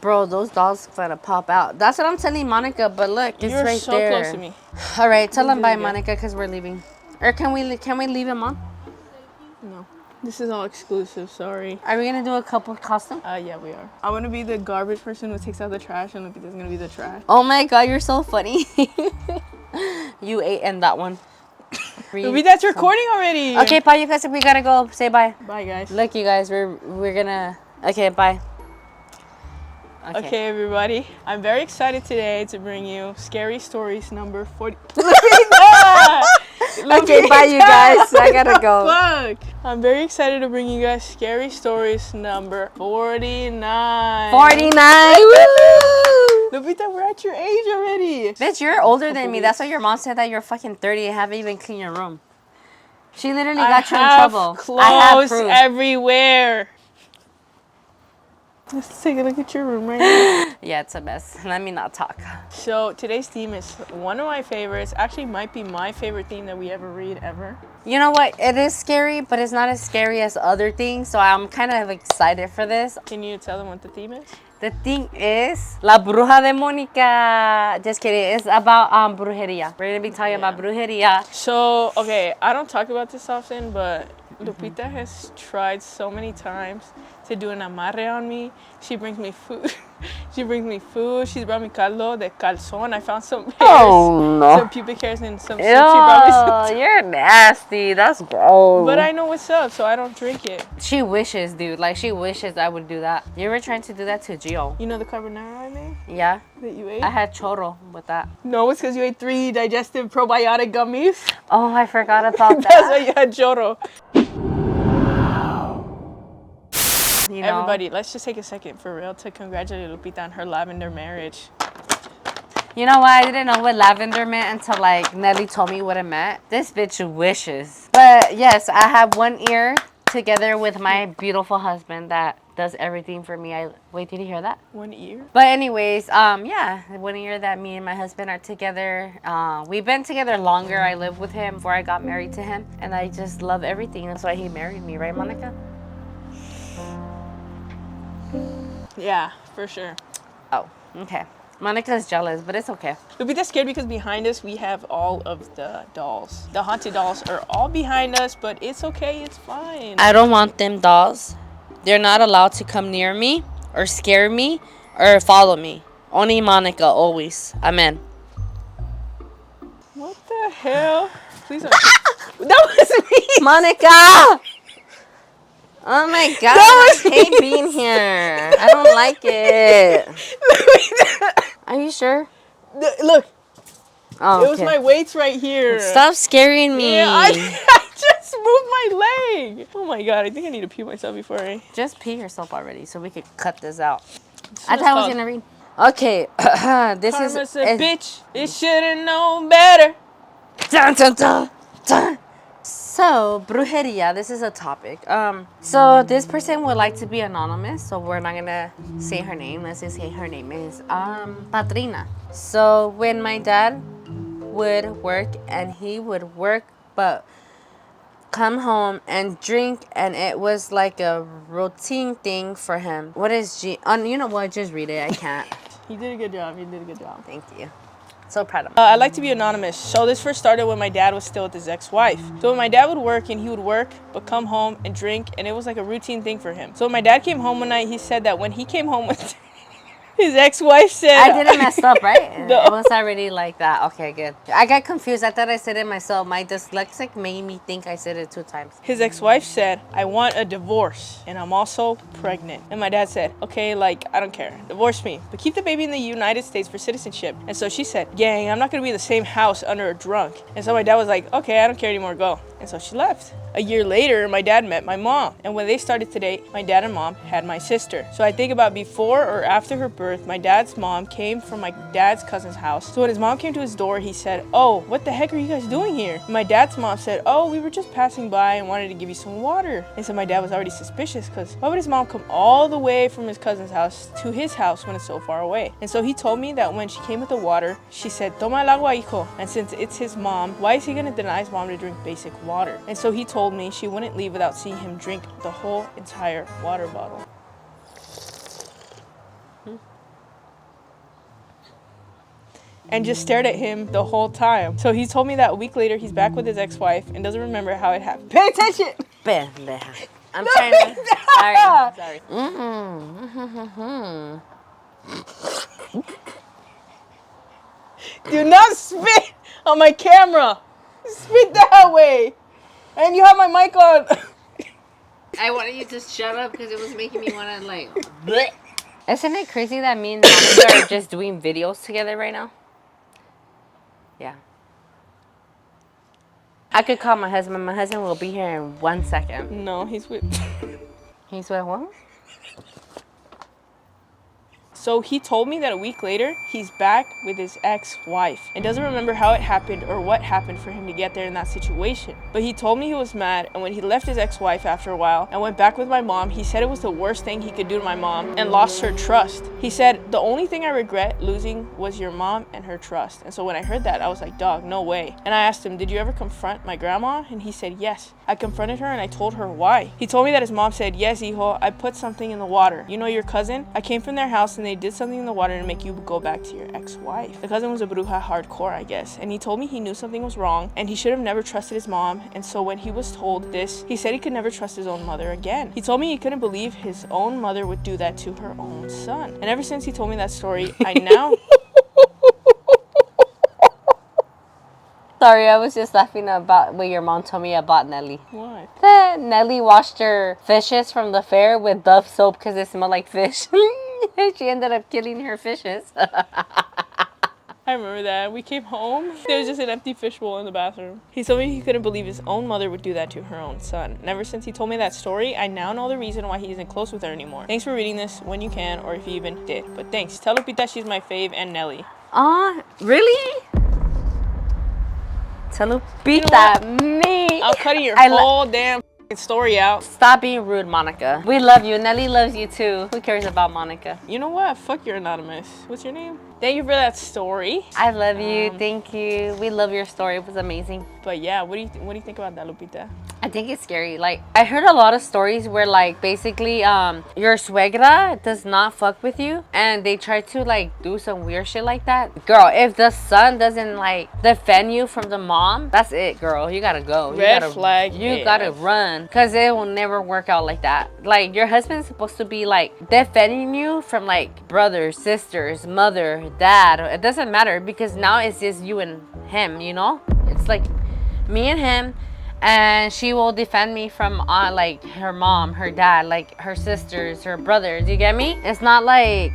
Bro, those dolls gonna pop out. That's what I'm telling Monica, but look, it's You're right so there. close to me. All right, tell They them did bye, it again. Monica, because we're leaving. Or can we leave him on? No. This is all exclusive, sorry. Are we gonna do a couple costume? Yeah, we are. I want to be the garbage person who takes out the trash, and Lupita's gonna be the trash. Oh my god, you're so funny. You ate in that one. Lupita's recording already. Okay, bye, you guys. We gotta go. Say bye. Bye, guys. Look, you guys, we're gonna. Okay, bye. Okay, everybody. I'm very excited today to bring you Scary Stories number 40. Okay, bye, you guys. I gotta go. Fuck. I'm very excited to bring you guys Scary Stories number 49. 49. Woo! Lupita, we're at your age already. Bitch, you're older than me. That's why your mom said that you're fucking 30 and haven't even cleaned your room. She literally got you in trouble. Clothes I have proof. everywhere. Let's take a look at your room right now. Yeah, it's a mess. Let me not talk. So today's theme is one of my favorites. Actually, might be my favorite theme that we ever read ever. You know what? It is scary, but it's not as scary as other things. So I'm kind of excited for this. Can you tell them what the theme is? The thing is La Bruja de Mónica. Just kidding. It's about Brujeria. We're going to be talking about Brujeria. So, okay, I don't talk about this often, but Lupita has tried so many times to do an amarre on me. She brings me food. She brought me caldo de calzón. I found some hairs, some pubic hairs and some soup. She brought me some. You're nasty. That's gross. But I know what's up, so I don't drink it. She wishes, dude. Like, she wishes I would do that. You ever trying to do that to Gio? You know the carbonara I made? Yeah. That you ate? I had choro with that. No, it's because you ate 3 digestive probiotic gummies. Oh, I forgot about that. That's why you had choro. You know? Everybody, let's just take a second for real to congratulate Lupita on her lavender marriage. You know what? I didn't know what lavender meant until like Nelly told me what it meant. This bitch wishes. But yes, I have one ear together with my beautiful husband that does everything for me. Wait, did you hear that? One ear? But anyways, yeah, 1 year that me and my husband are together. We've been together longer. I lived with him before I got married to him, and I just love everything. That's why he married me, right, Monica? Yeah, for sure. Oh, okay. Monica's jealous, but it's okay. Lupita's scared because behind us we have all of the dolls. The haunted dolls are all behind us, but it's okay, it's fine. I don't want them dolls. They're not allowed to come near me or scare me or follow me. Only Monica, always. Amen. What the hell? Please don't. That was me! Monica! Oh my god, I hate being here. I don't like it. Are you sure? Look. Oh, it was my weights right here. Stop scaring me. Yeah, I just moved my leg. Oh my god, I think I need to pee myself before I... Just pee yourself already so we could cut this out. I thought I was going to read. Okay, this Karma's a bitch. It should have known better. Dun, dun, dun, dun. So, brujeria, this is a topic. So this person would like to be anonymous, so we're not gonna say her name. Let's just say her name is Patrina. So when my dad would work, and he would work, but come home and drink, and it was like a routine thing for him. What is G? You know what? Just read it. I can't. You did a good job. You did a good job. Thank you. So proud of him. I like to be anonymous. So this first started when my dad was still with his ex-wife. So when my dad would work, and he would work, but come home and drink, and it was like a routine thing for him. So when my dad came home one night, he said that when he came home with his ex-wife said... I didn't mess up, right? No. It was already like that. Okay, good. I got confused. I thought I said it myself. My dyslexic made me think I said it 2 times. His ex-wife said, I want a divorce, and I'm also pregnant. And my dad said, okay, like, I don't care. Divorce me, but keep the baby in the United States for citizenship. And so she said, gang, I'm not going to be in the same house under a drunk. And so my dad was like, okay, I don't care anymore, go. And so she left. A year later, my dad met my mom. And when they started to date, my dad and mom had my sister. So I think about before or after her birth, my dad's mom came from my dad's cousin's house. So when his mom came to his door, he said, oh, what the heck are you guys doing here? And my dad's mom said, oh, we were just passing by and wanted to give you some water. And so my dad was already suspicious because why would his mom come all the way from his cousin's house to his house when it's so far away? And so he told me that when she came with the water, she said, toma el agua, hijo. And since it's his mom, why is he going to deny his mom to drink basic water? And so he told me she wouldn't leave without seeing him drink the whole entire water bottle. and just stared at him the whole time. So he told me that a week later he's back with his ex-wife and doesn't remember how it happened. Pay attention! Pendeja. I'm trying to. Sorry. Mm-hmm. Do not spit on my camera. Spit that way. And you have my mic on. I wanted you to shut up because it was making me want to like. Bleh. Isn't it crazy that me and Monica are just doing videos together right now? Yeah. I could call my husband. My husband will be here in 1 second. No, he's with. He's with what? So he told me that a week later, he's back with his ex-wife and doesn't remember how it happened or what happened for him to get there in that situation. But he told me he was mad, and when he left his ex-wife after a while and went back with my mom, he said it was the worst thing he could do to my mom and lost her trust. He said, the only thing I regret losing was your mom and her trust. And so when I heard that, I was like, dog, no way. And I asked him, did you ever confront my grandma? And he said, yes. I confronted her and I told her why. He told me that his mom said, yes, hijo, I put something in the water. You know your cousin? I came from their house and they did something in the water to make you go back to your ex-wife. The cousin was a bruja hardcore, I guess. And he told me he knew something was wrong and he should have never trusted his mom. And so when he was told this, he said he could never trust his own mother again. He told me he couldn't believe his own mother would do that to her own son. And ever since he told me that story, I now... Sorry, I was just laughing about what your mom told me about Nelly. What? That Nelly washed her fishes from the fair with Dove soap because it smelled like fish. She ended up killing her fishes. I remember that. We came home. There was just an empty fishbowl in the bathroom. He told me he couldn't believe his own mother would do that to her own son. And ever since he told me that story, I now know the reason why he isn't close with her anymore. Thanks for reading this when you can, or if you even did. But thanks. Tell Lupita she's my fave and Nelly. Really? Tell Lupita, me. I'm cutting your whole damn story out. Stop being rude, Monica. We love you. Nelly loves you too. Who cares about Monica? You know what? Fuck, you're anonymous. What's your name? Thank you for that story. I love you. Thank you. We love your story. It was amazing. But yeah, what do you think about that, Lupita? I think it's scary. Like, I heard a lot of stories where, like, basically, your suegra does not fuck with you, and they try to, like, do some weird shit like that. Girl, if the son doesn't, like, defend you from the mom, that's it, girl. You gotta go. Red flag. You gotta run, because it will never work out like that. Like, your husband's supposed to be, like, defending you from, like, brothers, sisters, mother, dad. It doesn't matter, because now it's just you and him, you know? It's like me and him. And she will defend me from like her mom, her dad, like her sisters, her brothers. You get me? It's not like,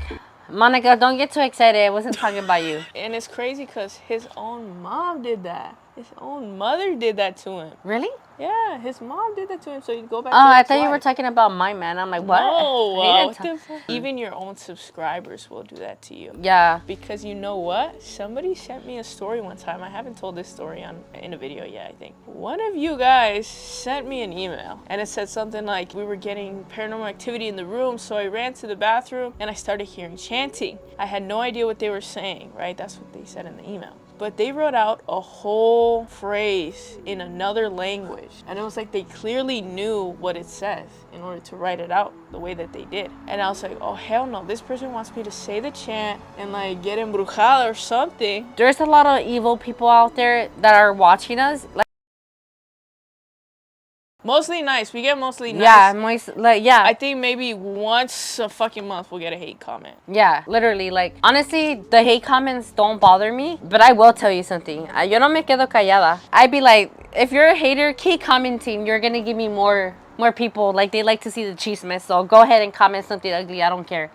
Monica, don't get too excited. I wasn't talking about you. And it's crazy because his own mom did that. His own mother did that to him. Really? Yeah, his mom did that to him, so he'd go back to Oh, I his thought you wife. were talking about my man. I'm like, what? No, What the fuck? Even your own subscribers will do that to you. Yeah. Because you know what? Somebody sent me a story one time. I haven't told this story in a video yet, I think. One of you guys sent me an email, and it said something like, we were getting paranormal activity in the room, so I ran to the bathroom, and I started hearing chanting. I had no idea what they were saying, right? That's what they said in the email. But they wrote out a whole phrase in another language. And it was like they clearly knew what it says in order to write it out the way that they did. And I was like, oh, hell no. This person wants me to say the chant and like get embrujada or something. There's a lot of evil people out there that are watching us. Mostly nice. We get mostly nice. Yeah, yeah. I think maybe once a fucking month we'll get a hate comment. Yeah, literally. Like, honestly, the hate comments don't bother me. But I will tell you something. Yo no me quedo callada. I'd be like, if you're a hater, keep commenting. You're gonna give me more people. Like, they like to see the chismes. So go ahead and comment something ugly. I don't care.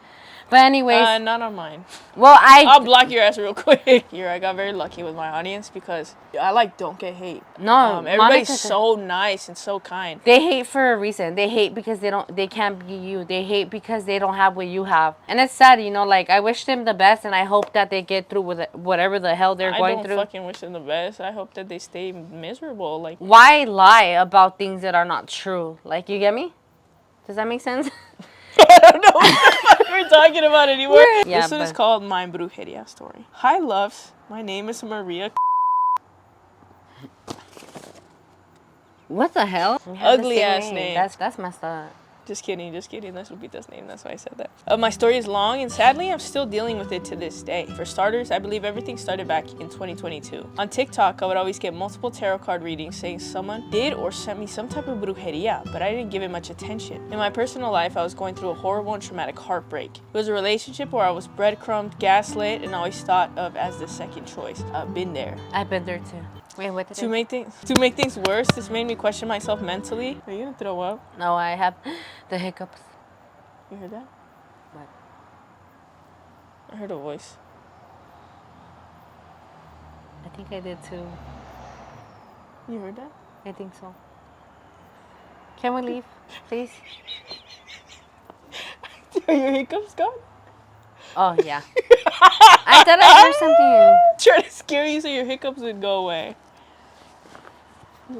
But anyways. Not on mine. Well, I'll block your ass real quick. I got very lucky with my audience because I like don't get hate. No, everybody's so nice and so kind. They hate for a reason. They hate because they can't be you. They hate because they don't have what you have. And it's sad, you know, like, I wish them the best and I hope that they get through with it, whatever the hell they're going through. I don't fucking wish them the best. I hope that they stay miserable. Like, why lie about things that are not true? Like, you get me? Does that make sense? I don't know what the fuck we're talking about anymore. Yeah, this one is called My Bruheria Story. Hi, loves. My name is Maria. What the hell? Ugly ass name. That's messed up. Just kidding. That's Lupita's name. That's why I said that. My story is long, and sadly, I'm still dealing with it to this day. For starters, I believe everything started back in 2022. On TikTok, I would always get multiple tarot card readings saying someone did or sent me some type of brujeria, but I didn't give it much attention. In my personal life, I was going through a horrible and traumatic heartbreak. It was a relationship where I was breadcrumbed, gaslit, and always thought of as the second choice. I've been there. I've been there too. Wait, what did To make things worse, this made me question myself mentally. Are you gonna throw up? No, I have the hiccups. You heard that? What? I heard a voice. I think I did too. You heard that? I think so. Can we leave, please? Are your hiccups gone? Oh, yeah. I thought I heard something. Trying to scare you so your hiccups would go away.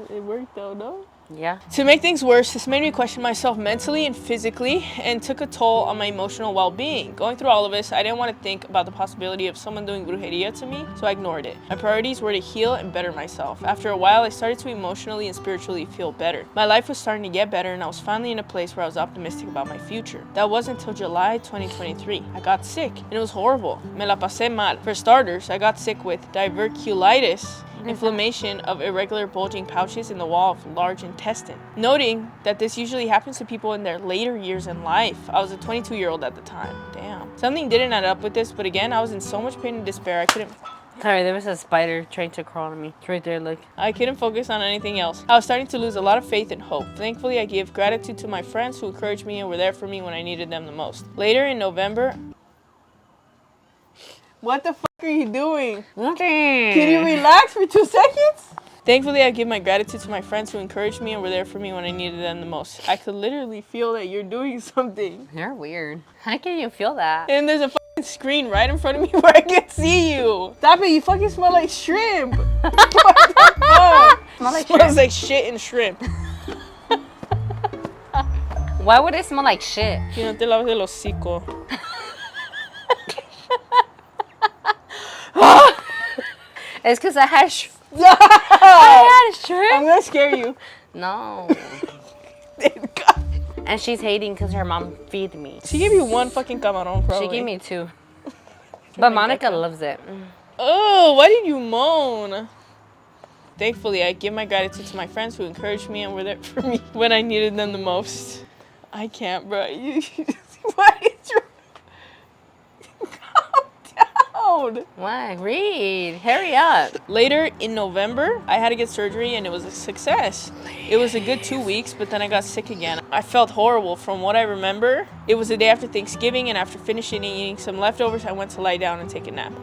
It worked though, no? Yeah. To make things worse, this made me question myself mentally and physically and took a toll on my emotional well-being. Going through all of this, I didn't want to think about the possibility of someone doing brujeria to me, so I ignored it. My priorities were to heal and better myself. After a while, I started to emotionally and spiritually feel better. My life was starting to get better, and I was finally in a place where I was optimistic about my future. That wasn't until July 2023. I got sick, and it was horrible. Me la pasé mal. For starters, I got sick with diverticulitis, inflammation of irregular bulging pouches in the wall of large intestine. Noting that this usually happens to people in their later years in life. I was a 22-year-old at the time. Damn. Something didn't add up with this, but again, I was in so much pain and despair I couldn't... Sorry, there was a spider trying to crawl on me. It's right there, look. I couldn't focus on anything else. I was starting to lose a lot of faith and hope. Thankfully, I give gratitude to my friends who encouraged me and were there for me when I needed them the most. Later in November... What the fuck are you doing? Nothing. Can you relax for 2 seconds? Thankfully, I give my gratitude to my friends who encouraged me and were there for me when I needed them the most. I could literally feel that you're doing something. You're weird. How can you feel that? And there's a fucking screen right in front of me where I can see you. Stop it, you fucking smell like shrimp. What the fuck? Smells like shit and shrimp. Why would it smell like shit? You know, te lavas el hocico. It's because I had No! I had shrimp. I'm gonna scare you. No. And she's hating because her mom feed me. She gave you one fucking camaron, probably. She gave me 2. But Monica loves it. Oh, why did you moan? Thankfully, I give my gratitude to my friends who encouraged me and were there for me when I needed them the most. I can't, bro. What is your... Calm down. Why? Read. Hurry up. Later in November, I had to get surgery and it was a success. It was a good 2 weeks, but then I got sick again. I felt horrible. From what I remember, it was the day after Thanksgiving, and after finishing eating some leftovers, I went to lie down and take a nap.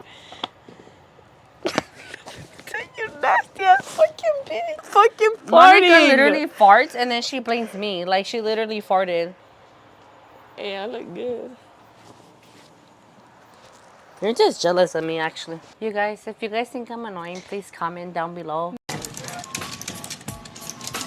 You nasty ass fucking bitch. Fucking farting. Monica literally farts and then she blames me. Like she literally farted. Hey, I look good. You're just jealous of me, actually. You guys, if you guys think I'm annoying, please comment down below.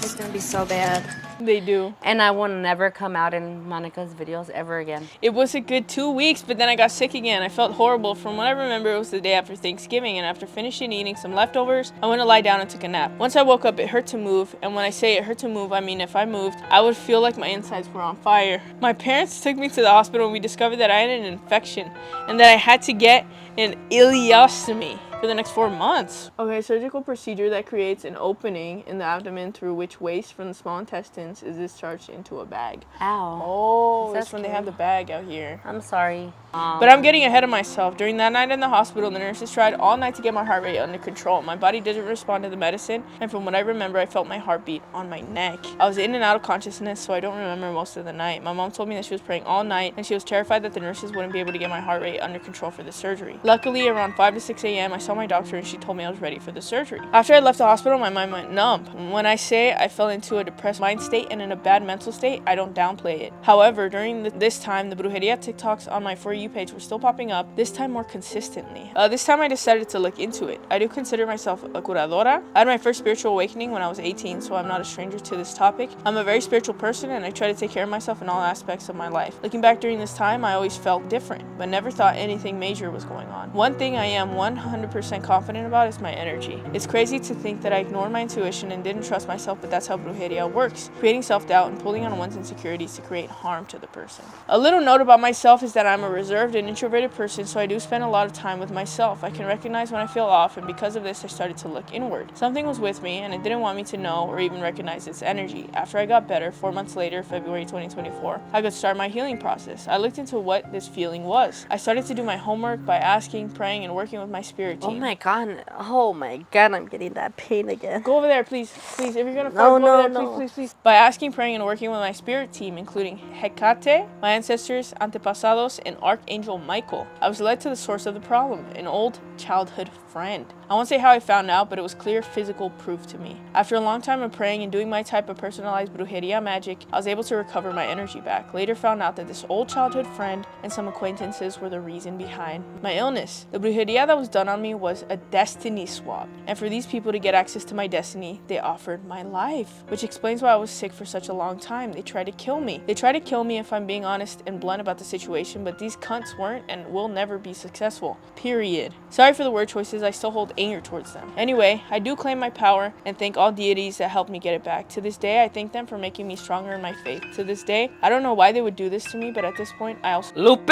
It's gonna be so bad. They do. And I will never come out in Monica's videos ever again. It was a good 2 weeks, but then I got sick again. I felt horrible. From what I remember, it was the day after Thanksgiving, and after finishing eating some leftovers, I went to lie down and took a nap. Once I woke up, it hurt to move, and when I say it hurt to move, I mean if I moved, I would feel like my insides were on fire. My parents took me to the hospital, and we discovered that I had an infection, and that I had to get an ileostomy for the next 4 months. Okay, surgical procedure that creates an opening in the abdomen through which waste from the small intestines is discharged into a bag. Ow. Oh, that's when they have the bag out here. I'm sorry. But I'm getting ahead of myself. During that night in the hospital, the nurses tried all night to get my heart rate under control. My body didn't respond to the medicine, and from what I remember, I felt my heartbeat on my neck. I was in and out of consciousness, so I don't remember most of the night. My mom told me that she was praying all night, and she was terrified that the nurses wouldn't be able to get my heart rate under control for the surgery. Luckily, around 5 to 6 a.m., I saw my doctor, and she told me I was ready for the surgery. After I left the hospital, my mind went numb. When I say I fell into a depressed mind state and in a bad mental state, I don't downplay it. However, during this time, the Brujeria TikToks on my For You page were still popping up, this time more consistently. This time I decided to look into it. I do consider myself a curadora. I had my first spiritual awakening when I was 18, so I'm not a stranger to this topic. I'm a very spiritual person, and I try to take care of myself in all aspects of my life. Looking back during this time, I always felt different, but never thought anything major was going on. One thing I am 100% 100% confident about is my energy. It's crazy to think that I ignored my intuition and didn't trust myself, but that's how Brujeria works, creating self-doubt and pulling on one's insecurities to create harm to the person. A little note about myself is that I'm a reserved and introverted person, so I do spend a lot of time with myself. I can recognize when I feel off, and because of this, I started to look inward. Something was with me, and it didn't want me to know or even recognize its energy. After I got better, 4 months later, February 2024, I could start my healing process. I looked into what this feeling was. I started to do my homework by asking, praying, and working with my spirit team. Oh my god, I'm getting that pain again. Go over there, please. Please, if you're gonna No, fart, go over there, no. please. By asking, praying, and working with my spirit team, including Hecate, my ancestors, antepasados, and Archangel Michael, I was led to the source of the problem, an old childhood friend. I won't say how I found out, but it was clear physical proof to me. After a long time of praying and doing my type of personalized brujeria magic, I was able to recover my energy back. Later found out that this old childhood friend and some acquaintances were the reason behind my illness. The brujeria that was done on me was a destiny swap, and for these people to get access to my destiny, they offered my life, which explains why I was sick for such a long time. They tried to kill me. They tried to kill me if I'm being honest and blunt about the situation, but these cunts weren't and will never be successful. Period. Sorry for the word choices, I still hold anger towards them. Anyway, I do claim my power and thank all deities that helped me get it back. To this day, I thank them for making me stronger in my faith. To this day, I don't know why they would do this to me, but at this point, I also— Lupe!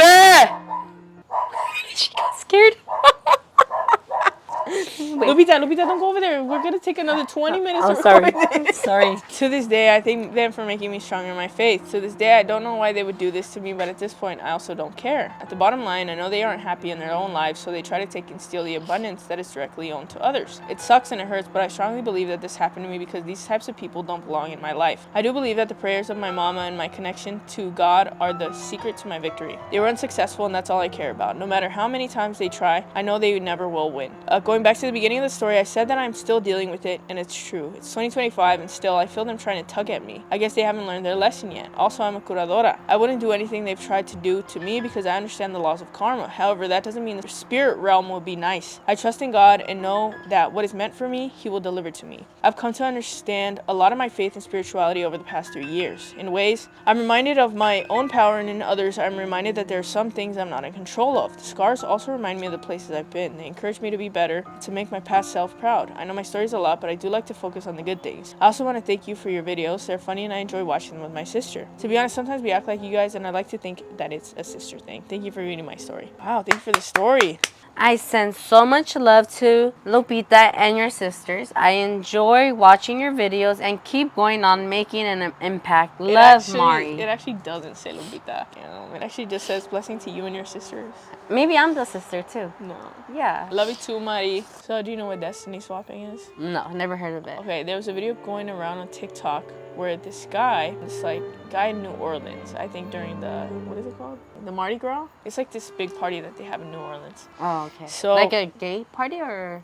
She got scared. Lupita, don't go over there. We're gonna take another 20 minutes I'm to sorry. record this. Sorry. To this day, I thank them for making me stronger in my faith. To this day, I don't know why they would do this to me, but at this point, I also don't care. At the bottom line, I know they aren't happy in their own lives, so they try to take and steal the abundance that is directly owned to others. It sucks and it hurts, but I strongly believe that this happened to me because these types of people don't belong in my life. I do believe that the prayers of my mama and my connection to God are the secret to my victory. They were unsuccessful, and that's all I care about. No matter how many times they try, I know they never will win. Going back to the beginning of the story, I said that I'm still dealing with it, and it's true. It's 2025, and still, I feel them trying to tug at me. I guess they haven't learned their lesson yet. Also, I'm a curadora. I wouldn't do anything they've tried to do to me because I understand the laws of karma. However, that doesn't mean the spirit realm will be nice. I trust in God and know that what is meant for me, He will deliver to me. I've come to understand a lot of my faith and spirituality over the past 3 years. In ways, I'm reminded of my own power, and in others, I'm reminded that there are some things I'm not in control of. The scars also remind me of the places I've been. They encourage me to be better, to make my past self proud. I know my story's a lot, but I do like to focus on the good things. I also want to thank you for your videos. They're funny and I enjoy watching them with my sister. To be honest, sometimes we act like you guys, and I like to think that it's a sister thing. Thank you for reading my story. Wow, thank you for the story. I send so much love to Lupita and your sisters. I enjoy watching your videos and keep going on making an impact. Love, Mari. It actually doesn't say Lupita. It actually just says blessing to you and your sisters. Maybe I'm the sister too. No. Yeah. Love you too, Mari. So, do you know what destiny swapping is? No, never heard of it. Okay, there was a video going around on TikTok where this guy in New Orleans, I think during the, what is it called? The Mardi Gras? It's like this big party that they have in New Orleans. Oh, okay. So, like a gay party or?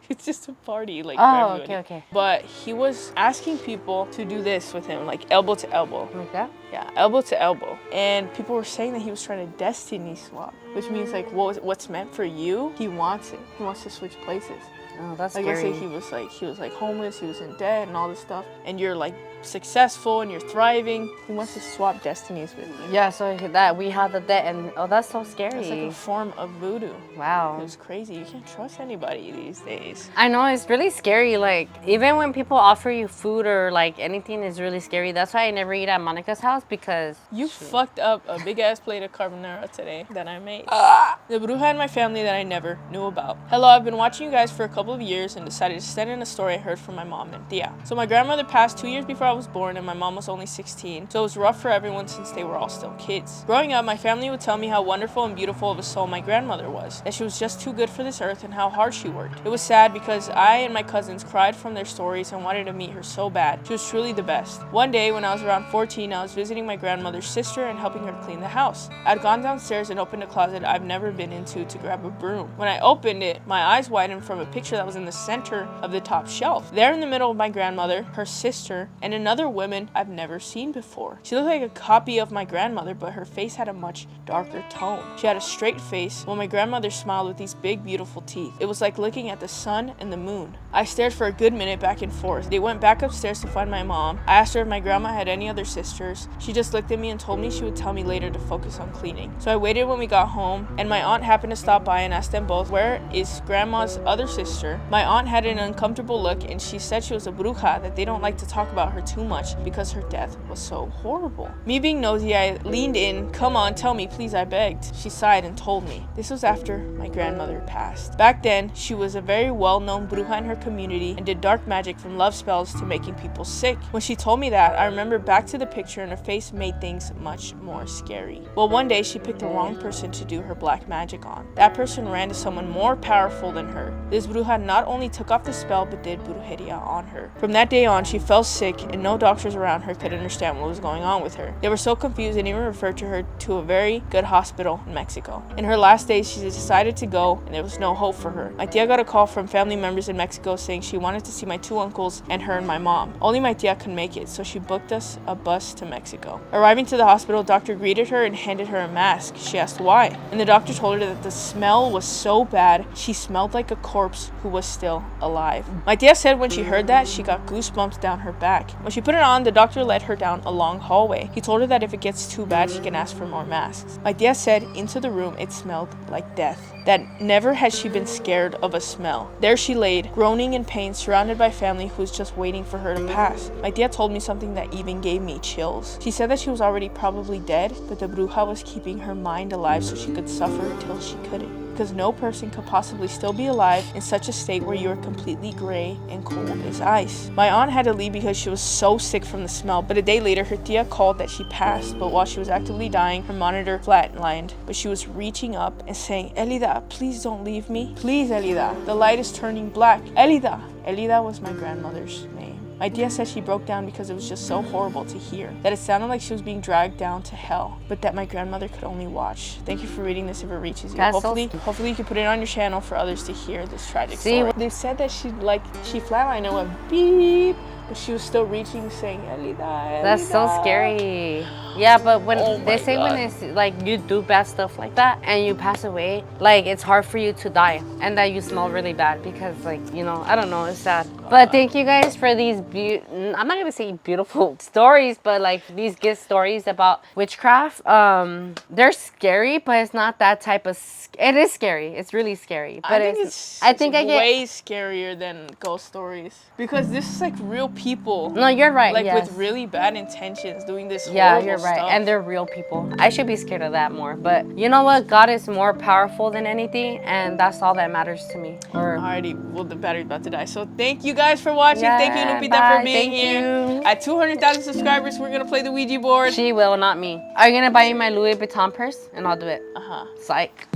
It's just a party, like, oh, for everybody. okay. But he was asking people to do this with him, like elbow to elbow. Like that? Yeah, elbow to elbow. And people were saying that he was trying to destiny swap, which means like what's meant for you, he wants it. He wants to switch places. Oh, that's like, scary. Let's say he was like homeless, he was in debt and all this stuff, and you're like successful and you're thriving. He wants to swap destinies with you. Yeah, so that we have the debt, and oh, that's so scary. It's like a form of voodoo. Wow. It's crazy. You can't trust anybody these days. I know, it's really scary. Like, even when people offer you food or like anything is really scary. That's why I never eat at Monica's house, because you fucked up a big ass plate of carbonara today that I made. The bruja in my family that I never knew about. Hello, I've been watching you guys for a couple of years and decided to send in a story I heard from my mom and Tia. So my grandmother passed 2 years before I was born, and my mom was only 16, so it was rough for everyone since they were all still kids. Growing up, my family would tell me how wonderful and beautiful of a soul my grandmother was, that she was just too good for this earth and how hard she worked. It was sad because I and my cousins cried from their stories and wanted to meet her so bad. She was truly the best. One day when I was around 14, I was visiting my grandmother's sister and helping her clean the house. I'd gone downstairs and opened a closet I've never been into to grab a broom. When I opened it, my eyes widened from a picture picture that was in the center of the top shelf. There in the middle of my grandmother, her sister, and another woman I've never seen before. She looked like a copy of my grandmother, but her face had a much darker tone. She had a straight face, while my grandmother smiled with these big, beautiful teeth. It was like looking at the sun and the moon. I stared for a good minute back and forth. They went back upstairs to find my mom. I asked her if my grandma had any other sisters. She just looked at me and told me she would tell me later to focus on cleaning. So I waited when we got home, and my aunt happened to stop by and asked them both, where is grandma's other sister? My aunt had an uncomfortable look, and she said she was a bruja, that they don't like to talk about her too much because her death was so horrible. Me being nosy, I leaned in. Come on, tell me, please, I begged. She sighed and told me. This was after my grandmother passed. Back then, she was a very well-known bruja in her community and did dark magic from love spells to making people sick. When she told me that, I remember back to the picture, and her face made things much more scary. Well, one day she picked the wrong person to do her black magic on. That person ran to someone more powerful than her. This bruja not only took off the spell, but did Bruheria on her. From that day on, she fell sick, and no doctors around her could understand what was going on with her. They were so confused and even referred to her to a very good hospital in Mexico. In her last days, she decided to go, and there was no hope for her. My tia got a call from family members in Mexico saying she wanted to see my two uncles and her and my mom. Only my tia could make it, so she booked us a bus to Mexico. Arriving to the hospital, doctor greeted her and handed her a mask. She asked why, and the doctor told her that the smell was so bad, she smelled like a corpse who was still alive. My tia said when she heard that, she got goosebumps down her back. When she put it on, the doctor led her down a long hallway. He told her that if it gets too bad, she can ask for more masks. My tia said into the room it smelled like death, that never had she been scared of a smell. There she laid, groaning in pain, surrounded by family who was just waiting for her to pass. My tia told me something that even gave me chills. She said that she was already probably dead, but the bruja was keeping her mind alive so she could suffer till she couldn't. Because no person could possibly still be alive in such a state where you are completely gray and cold as ice. My aunt had to leave because she was so sick from the smell, but a day later her tia called that she passed, but while she was actively dying, her monitor flatlined, but she was reaching up and saying, Elida, please don't leave me. Please, Elida, the light is turning black. Elida. Elida was my grandmother's name. My tia said she broke down because it was just so horrible to hear, that it sounded like she was being dragged down to hell, but that my grandmother could only watch. Thank you for reading this if it reaches you. Hopefully you can put it on your channel for others to hear this tragic story. They said that she flatlined and went beep, but she was still reaching, saying, Elida, Elida. That's so scary. Yeah, but when they say when it's like you do bad stuff like that and you pass away, like it's hard for you to die and that you smell really bad because like, you know, I don't know, it's sad. But thank you guys for these I'm not gonna say beautiful stories, but like these good stories about witchcraft. They're scary, but it's not that type of it is scary. It's really scary. But I think I get way scarier than ghost stories because this is like real people. No, you're right. Like with really bad intentions doing this horrible yeah, you're right. stuff. And they're real people. I should be scared of that more. But you know what? God is more powerful than anything, and that's all that matters to me. Alrighty, well the battery's about to die. So thank you guys for watching. Yeah, thank you, Lupita, for being here. You. At 200,000 subscribers, we're gonna play the Ouija board. She will, not me. Are you gonna buy me my Louis Vuitton purse? And I'll do it. Uh-huh. Psych.